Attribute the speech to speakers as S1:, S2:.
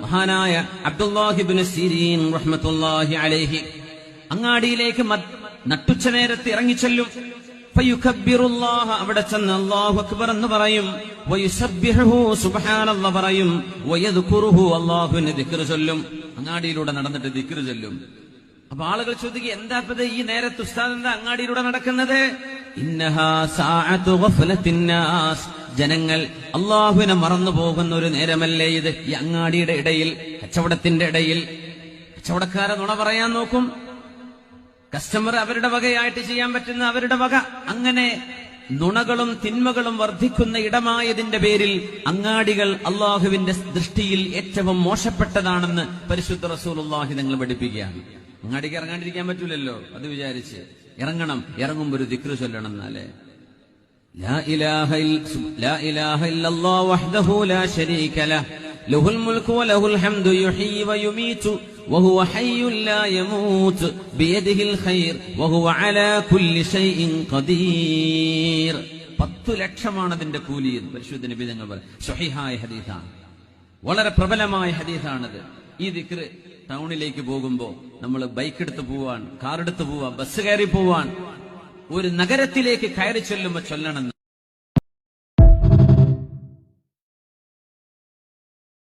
S1: മഹാനായ അബ്ദുല്ലാഹി ഇബ്നു സിരീൻ റഹ്മത്തുള്ളാഹി അലൈഹി അങ്ങാടിയിലേക്ക് നട്ടുച്ച നേരത്ത് ഇറങ്ങിച്ചെല്ലും. ഫയുകബ്ബിറുല്ലാഹ, അവിടെ ചെന്ന് അല്ലാഹു അക്ബർ എന്ന് പറയും. വയുസബ്ബിഹുഹു, സുബ്ഹാനല്ലാഹ് പറയും. വയദ്കുറുഹു, അല്ലാഹുവിനെ ദിക്ർ ചൊല്ലും. അങ്ങാടിയിലൂടെ നടന്നിട്ട് ദിക്ർ ചൊല്ലും. അപ്പൊ ആളുകൾ ചോദിക്കുക, എന്താ ഈ നേരത്ത് ഉസ്താദ് എന്താ അങ്ങാടിയിലൂടെ നടക്കുന്നത്? ഇന്നഹാ സഅതു ഗഫ്ലത്തിന്നാസ്, ജനങ്ങൾ അല്ലാഹുവിനെ മറന്നു പോകുന്ന ഒരു നേരമല്ലേ ഇത്? ഈ അങ്ങാടിയുടെ ഇടയിൽ, കച്ചവടത്തിന്റെ ഇടയിൽ കച്ചവടക്കാരെ നുണ പറയാൻ നോക്കും. കസ്റ്റമർ അവരുടെ വകയായിട്ട് ചെയ്യാൻ പറ്റുന്ന അവരുടെ വക. അങ്ങനെ നുണകളും തിന്മകളും വർദ്ധിക്കുന്ന ഇടമായതിന്റെ പേരിൽ അങ്ങാടികൾ അള്ളാഹുവിന്റെ ദൃഷ്ടിയിൽ ഏറ്റവും മോശപ്പെട്ടതാണെന്ന് പരിശുദ്ധ റസൂലുള്ളാഹി തങ്ങൾ പഠിപ്പിക്കുകയാണ്. അങ്ങാടിക്ക് ഇറങ്ങാണ്ടിരിക്കാൻ പറ്റൂലല്ലോ, അത് വിചാരിച്ച് ഇറങ്ങണം. ഇറങ്ങുമ്പോ ഒരു ദിക്ർ ചൊല്ലണം. എന്നാലേ ലാ ഇലാഹ ഇല്ലല്ലാഹു വഹ്ദഹു ലാ ശരീക ലഹ് ലഹുൽ മുൽക്കു വലഹുൽ ഹംദു യുഹ്യി വയുമീതു വഹുവ ഹയ്യുൻ ലാ യമൂത് ബിയദിഹിൽ ഖൈർ വഹുവ അലാ കുല്ലി ഷൈഇൻ ഖദീർ. 10 ലക്ഷമാണ് അതിന്റെ കൂലി. പരിശുദ്ധ നബി തങ്ങൾ പറഞ്ഞു. സ്വഹീഹായ ഹദീസാണ്, വളരെ പ്രബലമായ ഹദീസാണത്. ഈ ദിക്ർ ടൗണിലേക്ക് പോകുമ്പോ, നമ്മൾ ബൈക്ക് എടുത്ത് പോവാൻ, കാർ എടുത്ത് പോവാൻ, ബസ് കയറി പോവാൻ, ഒരു നഗരത്തിലേക്ക് കയറി ചെല്ലുമ്പോ ചൊല്ലണം.